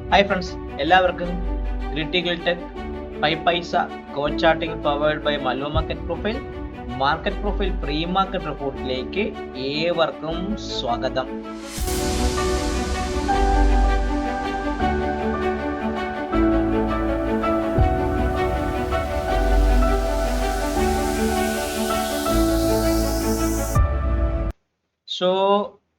Hi friends, എല്ലാവർക്കും critical tech 5 paisa coach charting powered by Mallu market profile pre market റിപ്പോർട്ടിലേക്ക് ഏവർക്കും സ്വാഗതം. സോ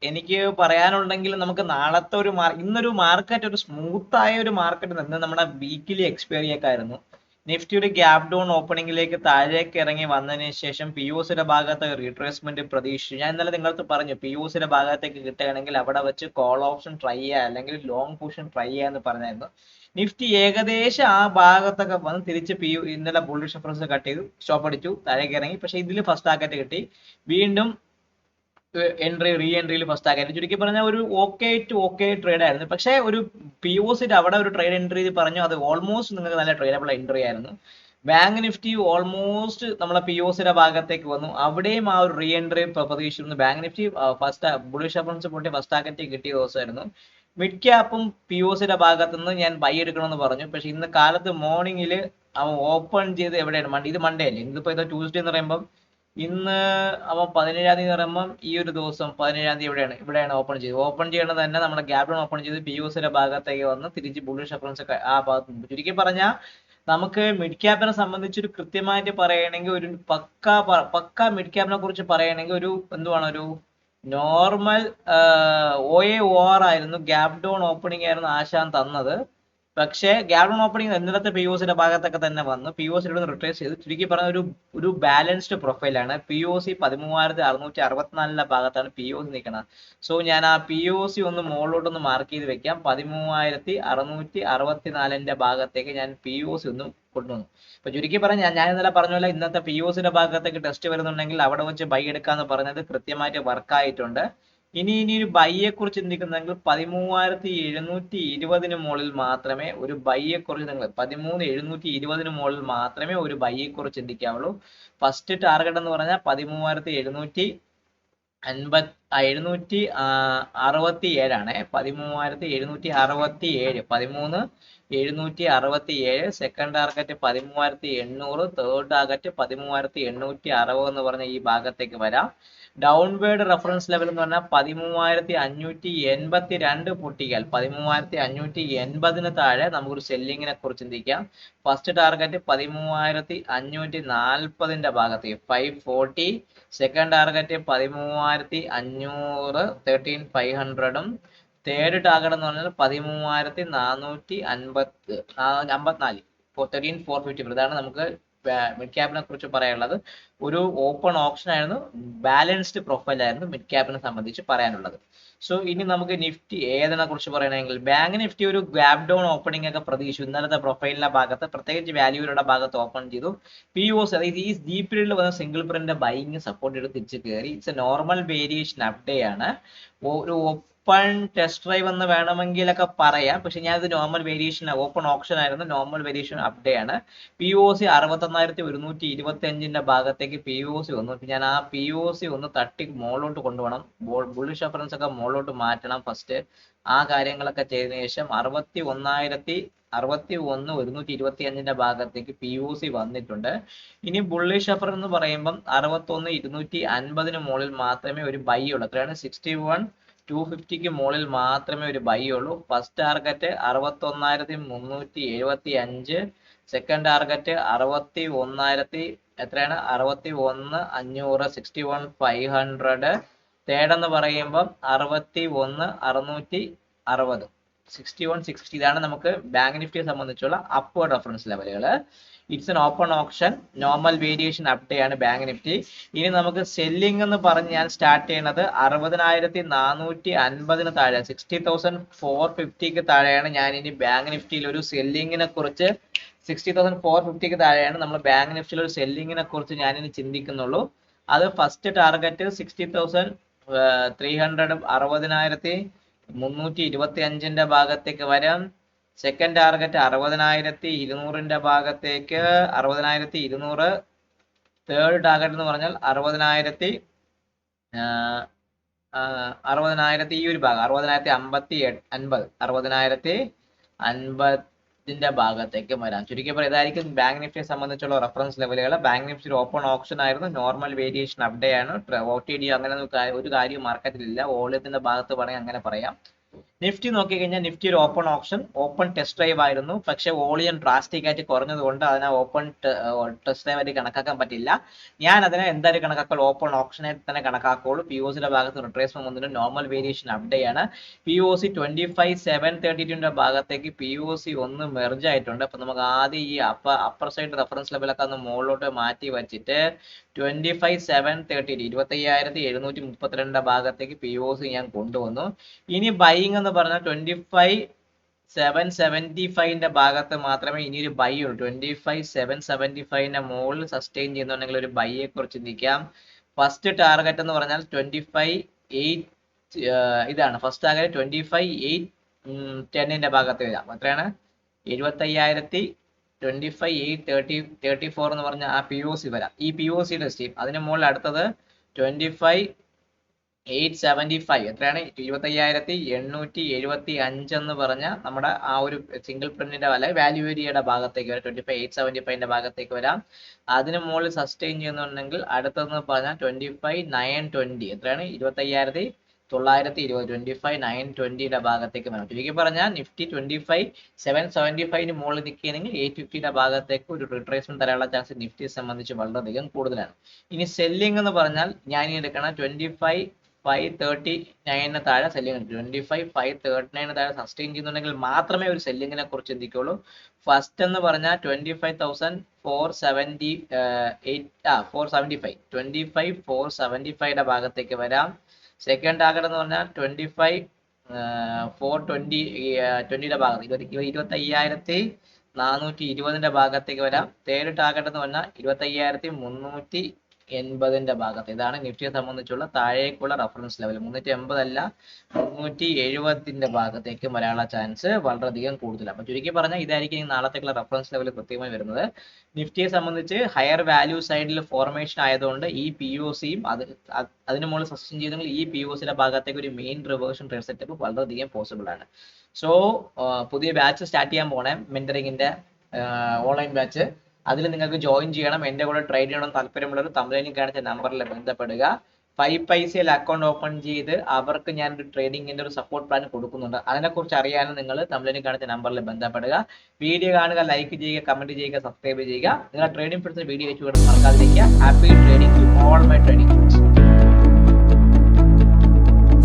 എനിക്ക് പറയാനുണ്ടെങ്കിൽ നമുക്ക് നാളത്തെ ഇന്നൊരു മാർക്കറ്റ് ഒരു സ്മൂത്തായ ഒരു മാർക്കറ്റ് നിന്ന് നമ്മുടെ വീക്കിലി എക്സ്പയറിയൊക്കെ ആയിരുന്നു. നിഫ്റ്റി ഒരു ഗ്യാപ് ഡൗൺ ഓപ്പണിംഗിലേക്ക് താഴേക്ക് ഇറങ്ങി വന്നതിന് ശേഷം പി ഒ സിയുടെ ഭാഗത്ത് റീട്രേസ്മെന്റ് പ്രതീക്ഷിച്ചു. ഞാൻ ഇന്നലെ നിങ്ങൾക്ക് പറഞ്ഞു പി ഒ സിയുടെ ഭാഗത്തേക്ക് കിട്ടുകയാണെങ്കിൽ അവിടെ വെച്ച് കോൾ ഓപ്ഷൻ ട്രൈ ചെയ്യുക അല്ലെങ്കിൽ ലോങ് പൊസിഷൻ ട്രൈ ചെയ്യുക എന്ന് പറഞ്ഞായിരുന്നു. നിഫ്റ്റി ഏകദേശം ആ ഭാഗത്തൊക്കെ വന്ന് തിരിച്ച് ഇന്നലെ ബുള്ളിഷ് റെഫറൻസ് കട്ട് ചെയ്തു, സ്റ്റോപ്പ് അടിച്ചു, താഴേക്ക് ഇറങ്ങി. പക്ഷേ ഇതിൽ ഫസ്റ്റ് ടാർഗറ്റ് കിട്ടി, വീണ്ടും റീ എൻട്രിയിൽ ഫസ്റ്റ് ആക്കായിരുന്നു. ചുരുക്കി പറഞ്ഞാൽ ഒരു ഓക്കെ ട്രേഡ് ആയിരുന്നു. പക്ഷേ ഒരു പി ഒ സിയുടെ അവിടെ ഒരു ട്രേഡ് എൻട്രി പറഞ്ഞു, അത് ഓൾമോസ്റ്റ് നിങ്ങൾക്ക് നല്ല ട്രേഡബിൾ എൻട്രി ആയിരുന്നു. ബാങ്ക് നിഫ്റ്റി ഓൾമോസ്റ്റ് നമ്മളെ പി ഒ സിയുടെ ഭാഗത്തേക്ക് വന്നു, അവിടെയും ആ ഒരു റീ എൻട്രി പ്രതീക്ഷിച്ചിരുന്നു. Bank Nifty first bullish reference പൊട്ടി ഫസ്റ്റ് ടാർഗറ്റ് കിട്ടിയ ദിവസമായിരുന്നു. മിഡ് ക്യാപ്പും പി ഒ സിയുടെ ഭാഗത്തുനിന്ന് ഞാൻ ബൈ എടുക്കണമെന്ന് പറഞ്ഞു. പക്ഷെ ഇന്ന് കാലത്ത് മോർണിംഗിൽ അവൻ ഓപ്പൺ ചെയ്ത് എവിടെയാണ് ഇത് മൺഡേ അല്ലേ, ഇതിപ്പോ ഇത് ട്യൂസ്ഡേ എന്ന് പറയുമ്പോൾ ഇന്ന് അവൻ 17-ാം തീയതി പറയുമ്പം ഈ ഒരു ദിവസം 17-ാം തീയതി ഇവിടെയാണ് ഓപ്പൺ ചെയ്യണത് തന്നെ നമ്മുടെ ഗ്യാപ് ഡൗൺ ഓപ്പൺ ചെയ്ത് പി ഒ സിയുടെ ഭാഗത്തേക്ക് വന്ന് തിരിച്ച് ബുള്ളിഷ് റെഫറൻസ് ആ ഭാഗത്ത്. ചുരുക്കി പറഞ്ഞാൽ നമുക്ക് മിഡ് ക്യാപ്പിനെ സംബന്ധിച്ച് ഒരു കൃത്യമായിട്ട് പറയണമെങ്കിൽ ഒരു പക്ക മിഡ് ക്യാപ്പിനെ കുറിച്ച് പറയണമെങ്കിൽ ഒരു ഒരു നോർമൽ ഒ ആർ ആയിരുന്നു, ഗ്യാപ് ഡൗൺ ഓപ്പണിംഗ് ആയിരുന്നു ആശാൻ തന്നത്. പക്ഷേ ഗ്യാപ് ഡൗൺ ഓപ്പണിംഗ് ഇന്നലത്തെ പി ഒ സിയുടെ ഭാഗത്തൊക്കെ തന്നെ വന്നു, പി ഒ സിയുടെ റിട്രേസ് ചെയ്തു. ചുരുക്കി പറഞ്ഞ ഒരു ബാലൻസ്ഡ് പ്രൊഫൈലാണ്. പി ഒ സി 13,664 ഭാഗത്താണ് പി ഒ സി നിൽക്കുന്നത്. സോ ഞാൻ ആ പി ഒ സി ഒന്ന് മുകളിലോട്ടൊന്ന് മാർക്ക് ചെയ്ത് വെക്കാം. 13,664 ഭാഗത്തേക്ക് ഞാൻ പി ഒ സി ഒന്ന് കൊണ്ടുവന്നു. അപ്പൊ ചുരുക്കി പറഞ്ഞാൽ ഞാൻ ഇന്നലെ പറഞ്ഞ പോലെ ഇന്നത്തെ പി ഒ സിയുടെ ഭാഗത്തേക്ക് ടെസ്റ്റ് വരുന്നുണ്ടെങ്കിൽ അവിടെ വെച്ച് ബൈ എടുക്കാന്ന് പറഞ്ഞത് കൃത്യമായിട്ട് വർക്കായിട്ടുണ്ട്. ഇനി ഒരു ബൈയെ കുറിച്ച് ചിന്തിക്കുന്നെങ്കിൽ 13,720 മുകളിൽ മാത്രമേ ഒരു ബൈയെ കുറിച്ച് 13,720 മുകളിൽ മാത്രമേ ഒരു ബൈയെ കുറിച്ച് ചിന്തിക്കാവുള്ളൂ. ഫസ്റ്റ് ടാർഗറ്റ് എന്ന് പറഞ്ഞാൽ 13,767 ആണ്. 13,767 13,767. Second target 13,800. തേർഡ് ടാർഗറ്റ് 13,860 എന്ന് പറഞ്ഞ ഈ ഭാഗത്തേക്ക് വരാം. ഡൗൺവേർഡ് റെഫറൻസ് ലെവൽ എന്ന് പറഞ്ഞാൽ 13,582 പൊട്ടിയാൽ 13,580 താഴെ നമുക്കൊരു സെല്ലിങ്ങിനെ കുറിച്ച് ചിന്തിക്കാം. ഫസ്റ്റ് ടാർഗറ്റ് 13,540 ഭാഗത്തേക്ക് 540. Second target 13,500 13,500. തേർഡ് ടാർഗറ്റ് എന്ന് പറഞ്ഞാൽ 13,454 13,450. ഇതാണ് നമുക്ക് മിഡ് ക്യാപ്പിനെ കുറിച്ച് പറയാനുള്ളത്. ഒരു ഓപ്പൺ ഓപ്ഷൻ ആയിരുന്നു, ബാലൻസ്ഡ് പ്രൊഫൈൽ ആയിരുന്നു മിഡ് ക്യാപ്പിനെ സംബന്ധിച്ച് പറയാനുള്ളത്. സോ ഇനി നമുക്ക് നിഫ്റ്റി ഏതിനെ കുറിച്ച് പറയണമെങ്കിൽ ബാങ്ക് നിഫ്റ്റി ഒരു ഗ്യാപ് ഡൗൺ ഓപ്പണിംഗ് ഒക്കെ പ്രതീക്ഷിച്ചു. ഇന്നലത്തെ പ്രൊഫൈലിന്റെ ഭാഗത്ത് പ്രത്യേകിച്ച് വാല്യൂയുടെ ഭാഗത്ത് ഓപ്പൺ ചെയ്തു. പി ഒ സി അതായത് ഈ ഡി പീരീഡിൽ വന്ന സിംഗിൾ പ്രിന്റ് ബൈങ് സപ്പോർട്ട് ചെയ്ത് തിരിച്ച് കയറി. It's A normal variation up day ആണ്. ഒരു ഓപ്പൺ ടെസ്റ്റ് ഡ്രൈവ് എന്ന് വേണമെങ്കിലൊക്കെ പറയാം, പക്ഷെ ഞാനിത് നോർമൽ വേരിയേഷൻ ഓപ്പൺ ഓപ്ഷൻ ആയിരുന്നു, നോർമൽ വേരിയേഷൻ അപ്ഡേ ആണ്. പി ഒ സി 61,125 ഭാഗത്തേക്ക് പി ഒ സി വന്നു. ഞാൻ ആ പി ഒ സി ഒന്ന് തട്ടി മുകളിലോട്ട് കൊണ്ടുപോകണം, ബുള്ളിഷ് റെഫറൻസ് ഒക്കെ മുകളിലോട്ട് മാറ്റണം ഫസ്റ്റ്. ആ കാര്യങ്ങളൊക്കെ ചെയ്തതിനു ശേഷം 61,125 ഭാഗത്തേക്ക് പി ഒ സി വന്നിട്ടുണ്ട്. ഇനി ബുള്ളിഷ് റെഫർ എന്ന് പറയുമ്പം 61,250 മുകളിൽ മാത്രമേ ഒരു ബൈ ഉള്ളൂ. എത്രയാണ് 61,250 മുകളിൽ മാത്രമേ ഒരു ബൈ ഉള്ളൂ. First target 61,375. സെക്കൻഡ് ടാർഗറ്റ് 61,000 എത്രയാണ് 61,500 61,500. തേർഡ് എന്ന് പറയുമ്പം 61,660 61,660. ഇതാണ് നമുക്ക് ബാങ്ക് നിഫ്റ്റിയെ സംബന്ധിച്ചുള്ള അപ്വേർഡ് റെഫറൻസ് ലെവലുകൾ. It's an open option, normal variation up day ആണ് ബാങ്ക് നിഫ്റ്റി. ഇനി നമുക്ക് സെല്ലിംഗ് എന്ന് പറഞ്ഞ് ഞാൻ സ്റ്റാർട്ട് ചെയ്യുന്നത് 60,450 താഴെ 60,450 താഴെയാണ് ഞാൻ ഇനി ബാങ്ക് നിഫ്റ്റിയിൽ ഒരു സെല്ലിങ്ങിനെ കുറിച്ച് 60,450 താഴെയാണ് നമ്മൾ ബാങ്ക് നിഫ്റ്റിയിൽ ഒരു സെല്ലിങ്ങിനെ കുറിച്ച് ഞാനിനി ചിന്തിക്കുന്നുള്ളൂ. അത് ഫസ്റ്റ് ടാർഗറ്റ് 60,300 60,325 ഭാഗത്തേക്ക് വരാം. സെക്കൻഡ് ടാർഗറ്റ് 60,200 ഭാഗത്തേക്ക് 60,200. തേർഡ് ടാർഗറ്റ് എന്ന് പറഞ്ഞാൽ 60,000 60,000 ഈ ഒരു ഭാഗം 60,050 60,050 50ന്റെ ഭാഗത്തേക്ക് വരാം. ചുരുക്കി പറയുക ഇതായിരിക്കും ബാങ്ക് നിഫ്റ്റിയെ സംബന്ധിച്ചുള്ള റെഫറൻസ് ലെവലുകൾ. ബാങ്ക് നിഫ്റ്റി ഓപ്പൺ ഓപ്ഷൻ ആയിരുന്നു, നോർമൽ വേരിയേഷൻ അപ്ഡേ ആണ്, OTD അങ്ങനെ ഒരു കാര്യം മാർക്കറ്റിലില്ല. വോളിയത്തിന്റെ ഭാഗത്ത് പറയാൻ അങ്ങനെ പറയാം. നിഫ്റ്റി നോക്കിക്കഴിഞ്ഞാൽ നിഫ്റ്റി ഒരു open option, open test drive ആയിരുന്നു. പക്ഷെ വോളിയം ഡ്രാസ്റ്റിക് ആയിട്ട് കുറഞ്ഞതുകൊണ്ട് അതിനെ ഓപ്പൺ ടെസ്റ്റ് ഡ്രൈവ് ആയിട്ട് കണക്കാക്കാൻ പറ്റില്ല. ഞാൻ അതിനെ എന്തായാലും കണക്കാക്കുള്ളൂ, ഓപ്പൺ ഓപ്ഷനായിട്ട് തന്നെ കണക്കാക്കുള്ളൂ. POCയുടെ ഭാഗത്ത് റിട്രേസ്മെന്റ് വന്നിട്ട് നോർമൽ വേരിയേഷൻ അപ്ഡേ ആണ്. POC 25,732ന്റെ ഭാഗത്തേക്ക് POC ഒന്ന് മെർജ് ആയിട്ടുണ്ട്. അപ്പൊ നമുക്ക് ആദ്യം ഈ അപ്പർ സൈഡ് റെഫറൻസ് ലെവലൊക്കെ ഒന്ന് മുകളിലോട്ട് മാറ്റി വെച്ചിട്ട് 25,730 25,732 ഭാഗത്തേക്ക് POC ഞാൻ കൊണ്ടുവന്നു. ഇനി ബൈയിങ് എന്ന് പറഞ്ഞാൽ 25,775ന്റെ ഭാഗത്ത് മാത്രമേ ഇനി ഒരു ബൈ ഉള്ളൂ. 25,775ന്റെ മുകളിൽ സസ്റ്റെയിൻ ചെയ്യുന്നുണ്ടെങ്കിൽ ഒരു ബൈയെ കുറിച്ച് ചിന്തിക്കാം. ഫസ്റ്റ് ടാർഗറ്റ് എന്ന് പറഞ്ഞാൽ 25,8 ഇതാണ് ഫസ്റ്റ് ടാർഗറ്റ്. 25,810ന്റെ ഭാഗത്ത് വരാം. എത്രയാണ്? 75,000 25,834 എന്ന് പറഞ്ഞ ആ POC വരാം. ഈ POC ടെസ്റ്റ് ചെയ്യും. അതിന് മുകളിൽ അടുത്തത് 25,875 എത്രയാണ്? 25,875 എന്ന് പറഞ്ഞ നമ്മുടെ ആ ഒരു സിംഗിൾ പ്രിന്റിന്റെ വല്ല വാല്യൂ ഏരിയയുടെ ഭാഗത്തേക്ക് വരാം. 25,875ന്റെ ഭാഗത്തേക്ക് വരാം. അതിന് മുകളിൽ സസ്റ്റെയിൻ ചെയ്യുന്നുണ്ടെങ്കിൽ അടുത്തതെന്ന് പറഞ്ഞാൽ 25,920 എത്രയാണ്? 25,920 25,920യുടെ ഭാഗത്തേക്ക് വരാം. ചുരുക്കി പറഞ്ഞാൽ നിഫ്റ്റി 25,775ന് മുകളിൽ നിൽക്കുകയാണെങ്കിൽ 850യുടെ ഭാഗത്തേക്ക് ഒരു റിട്രേസ്മെന്റ് തരാനുള്ള ചാൻസ് നിഫ്റ്റിയെ സംബന്ധിച്ച് വളരെയധികം കൂടുതലാണ്. ഇനി സെല്ലിംഗ് എന്ന് പറഞ്ഞാൽ ഞാൻ ഈ എടുക്കണം 25,539 താഴെ സെല്ലിംഗ് ഉണ്ട്. 25,539 താഴെ സസ്റ്റെയിൻ ചെയ്യുന്നുണ്ടെങ്കിൽ മാത്രമേ ഒരു സെല്ലിങ്ങിനെ കുറിച്ച് ചിന്തിക്കുള്ളൂ. ഫസ്റ്റ് എന്ന് പറഞ്ഞാൽ 25,475 25,475യുടെ ഭാഗത്തേക്ക് വരാം. സെക്കൻഡ് ടാർഗറ്റ് എന്ന് പറഞ്ഞാൽ 25,420യുടെ ഭാഗത്ത് 25,420ന്റെ ഭാഗത്തേക്ക് വരാം. തേർഡ് ടാർഗറ്റ് എന്ന് പറഞ്ഞാൽ 25,380ന്റെ ഭാഗത്ത്. ഇതാണ് നിഫ്റ്റിയെ സംബന്ധിച്ചുള്ള താഴേക്കുള്ള റെഫറൻസ് ലെവൽ. 380 അല്ല 370ന്റെ ഭാഗത്തേക്ക് വരാനുള്ള ചാൻസ് വളരെയധികം കൂടുതലാണ്. അപ്പൊ ചുരുക്കി പറഞ്ഞാൽ ഇതായിരിക്കും നാളത്തേക്കുള്ള റെഫറൻസ് ലെവൽ കൃത്യമായി വരുന്നത്. നിഫ്റ്റിയെ സംബന്ധിച്ച് ഹയർ വാല്യൂ സൈഡിൽ ഫോർമേഷൻ ആയതുകൊണ്ട് ഈ POCയും അതിന് മുകളിൽ സസ്റ്റെയിൻ ചെയ്തെങ്കിൽ ഈ POCയുടെ ഭാഗത്തേക്ക് ഒരു മെയിൻ റിവേർഷൻ ട്രേഡ് സെറ്റപ്പ് വളരെയധികം പോസിബിൾ ആണ്. സോ പുതിയ ബാച്ച് സ്റ്റാർട്ട് ചെയ്യാൻ പോണേ, മെന്ററിങ്ങിന്റെ ഓൺലൈൻ ബാച്ച്. അതിൽ നിങ്ങൾക്ക് ജോയിൻ ചെയ്യണം. എൻ്റെ കൂടെ ട്രേഡ് ചെയ്യണം താല്പര്യമുള്ളവർ തമിഴിൽ കാണിച്ച നമ്പറിൽ ബന്ധപ്പെടുക. 5 പൈസയിൽ അക്കൗണ്ട് ഓപ്പൺ ചെയ്ത് അവർക്ക് ഞാൻ ഒരു ട്രേഡിങ്ങിന്റെ ഒരു സപ്പോർട്ട് പ്ലാൻ കൊടുക്കുന്നുണ്ട്. അതിനെക്കുറിച്ച് അറിയാനും നിങ്ങൾ തമിഴിൽ കാണിച്ച നമ്പറിൽ ബന്ധപ്പെടുക. വീഡിയോ കാണുക, ലൈക്ക് ചെയ്യുക, കമന്റ് ചെയ്യുക, സബ്സ്ക്രൈബ് ചെയ്യുക. നിങ്ങളുടെ ട്രേഡിംഗ് ഫ്രണ്ട്സിന് വീഡിയോ അയച്ചു കൊടുത്ത് മറക്കാതിരിക്കുക. Happy trading to all my trading.